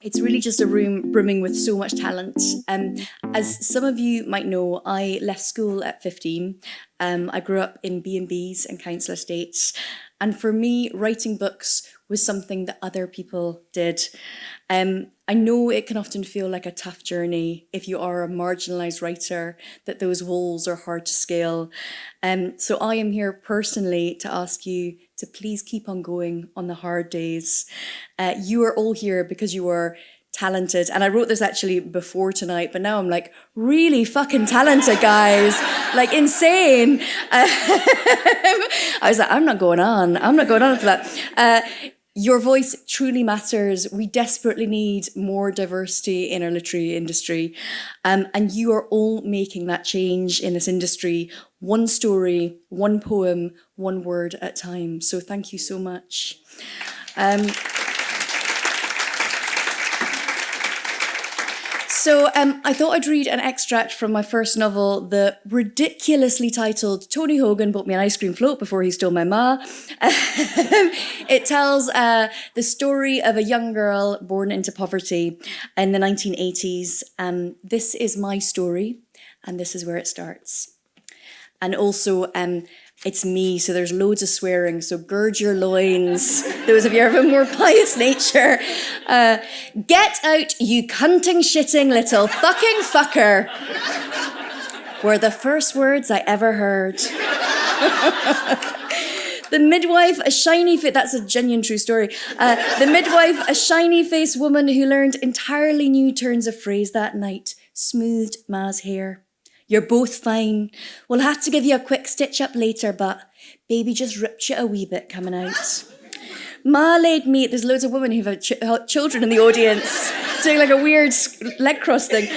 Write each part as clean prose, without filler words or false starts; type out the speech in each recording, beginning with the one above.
It's really just a room brimming with so much talent. As some of you might know, I left school at 15. I grew up in B&Bs and council estates. And for me, writing books was something that other people did. I know it can often feel like a tough journey if you are a marginalised writer, that those walls are hard to scale. So I am here personally to ask you to please keep on going on the hard days. You are all here because you are talented. And I wrote this actually before tonight, but now I'm like, really fucking talented, guys. Like, insane. I was like, I'm not going on after that. Your voice truly matters. We desperately need more diversity in our literary industry. And you are all making that change in this industry, one story, one poem, one word at a time. So thank you so much. So I thought I'd read an extract from my first novel, the ridiculously titled Tony Hogan Bought Me an Ice Cream Float Before He Stole My Ma. It tells the story of a young girl born into poverty in the 1980s. This is my story, and this is where it starts. And also, it's me, so there's loads of swearing, so gird your loins, those of you who have a more pious nature. Get out, you cunting, shitting little fucking fucker, were the first words I ever heard. The midwife, a shiny-faced, that's a genuine true story. The midwife, a shiny-faced woman who learned entirely new turns of phrase that night, smoothed Ma's hair. You're both fine. We'll have to give you a quick stitch up later, but baby just ripped you a wee bit coming out. Ma laid me, there's loads of women who have children in the audience, doing like a weird leg cross thing.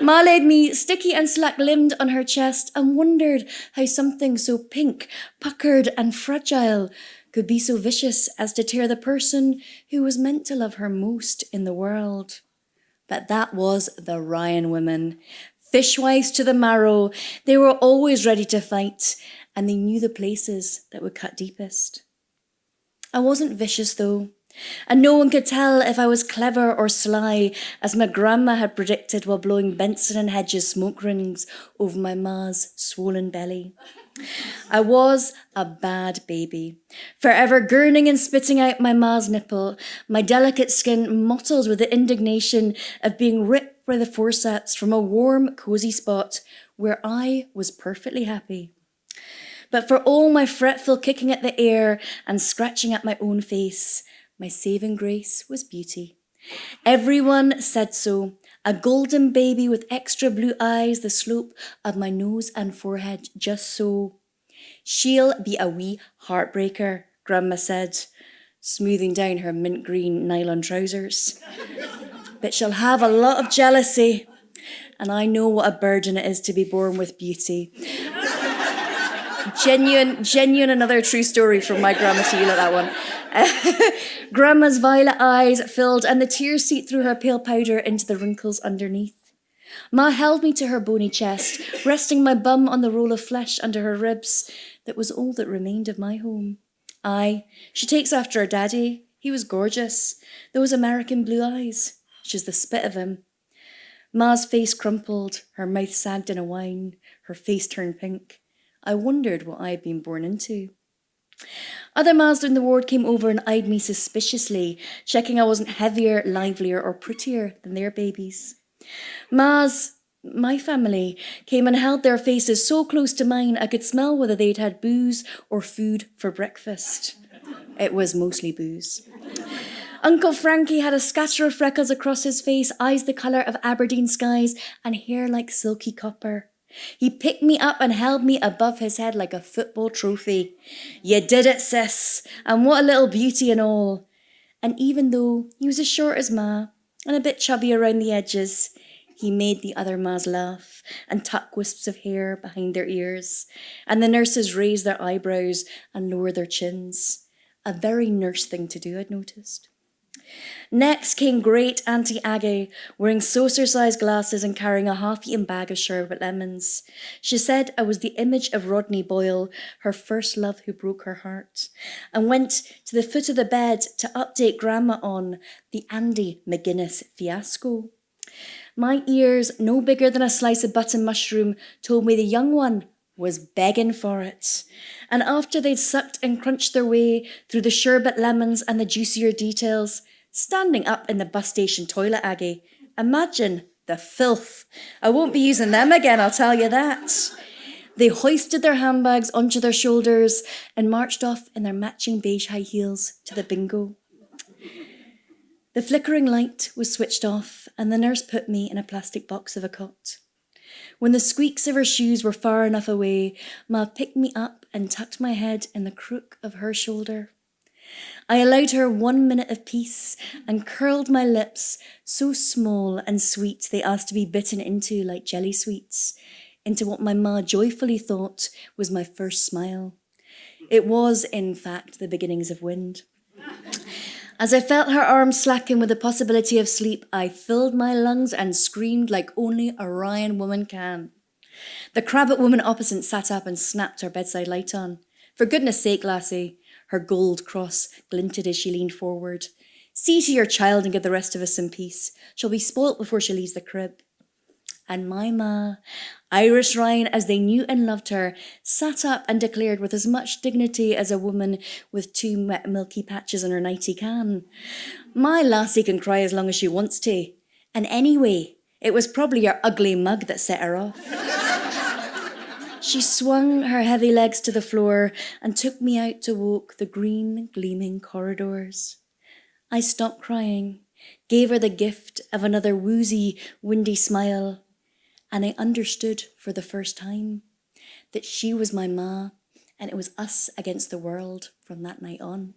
Ma laid me sticky and slack-limbed on her chest and wondered how something so pink, puckered and fragile could be so vicious as to tear the person who was meant to love her most in the world. But that was the Ryan women. Fishwives to the marrow, they were always ready to fight, and they knew the places that would cut deepest. I wasn't vicious though, and no one could tell if I was clever or sly, as my grandma had predicted while blowing Benson and Hedges smoke rings over my ma's swollen belly. I was a bad baby, forever gurning and spitting out my ma's nipple, my delicate skin mottled with the indignation of being ripped by the forceps from a warm, cosy spot where I was perfectly happy. But for all my fretful kicking at the air and scratching at my own face, my saving grace was beauty. Everyone said so. A golden baby with extra blue eyes, the slope of my nose and forehead just so. She'll be a wee heartbreaker, Grandma said, smoothing down her mint green nylon trousers. But she'll have a lot of jealousy, and I know what a burden it is to be born with beauty. Genuine, another true story from my grandma to you, like that one. Grandma's violet eyes filled and the tears seeped through her pale powder into the wrinkles underneath. Ma held me to her bony chest, resting my bum on the roll of flesh under her ribs. That was all that remained of my home. Aye, she takes after her daddy. He was gorgeous. Those American blue eyes. She's the spit of him. Ma's face crumpled, her mouth sagged in a whine, her face turned pink. I wondered what I had been born into. Other Mas in the ward came over and eyed me suspiciously, checking I wasn't heavier, livelier, or prettier than their babies. My family, came and held their faces so close to mine I could smell whether they'd had booze or food for breakfast. It was mostly booze. Uncle Frankie had a scatter of freckles across his face, eyes the colour of Aberdeen skies, and hair like silky copper. He picked me up and held me above his head like a football trophy. You did it, sis, and what a little beauty and all. And even though he was as short as Ma, and a bit chubby around the edges, he made the other Mas laugh and tuck wisps of hair behind their ears, and the nurses raise their eyebrows and lower their chins. A very nurse thing to do, I'd noticed. Next came great Auntie Aggie, wearing saucer-sized glasses and carrying a half-eaten bag of sherbet lemons. She said I was the image of Rodney Boyle, her first love who broke her heart, and went to the foot of the bed to update Grandma on the Andy McGuinness fiasco. My ears, no bigger than a slice of button mushroom, told me the young one was begging for it. And after they'd sucked and crunched their way through the sherbet lemons and the juicier details, standing up in the bus station toilet, Aggie, imagine the filth. I won't be using them again, I'll tell you that. They hoisted their handbags onto their shoulders and marched off in their matching beige high heels to the bingo. The flickering light was switched off and the nurse put me in a plastic box of a cot. When the squeaks of her shoes were far enough away, Ma picked me up and tucked my head in the crook of her shoulder. I allowed her 1 minute of peace and curled my lips, so small and sweet they asked to be bitten into like jelly sweets, into what my ma joyfully thought was my first smile. It was, in fact, the beginnings of wind. As I felt her arms slacken with the possibility of sleep, I filled my lungs and screamed like only a Ryan woman can. The crabbit woman opposite sat up and snapped her bedside light on. For goodness sake, lassie, her gold cross glinted as she leaned forward. See to your child and give the rest of us some peace. She'll be spoilt before she leaves the crib. And my ma, Irish Ryan as they knew and loved her, sat up and declared with as much dignity as a woman with 2 wet milky patches on her nightie can. My lassie can cry as long as she wants to. And anyway, it was probably your ugly mug that set her off. She swung her heavy legs to the floor and took me out to walk the green, gleaming corridors. I stopped crying, gave her the gift of another woozy, windy smile, and I understood for the first time that she was my ma and it was us against the world from that night on.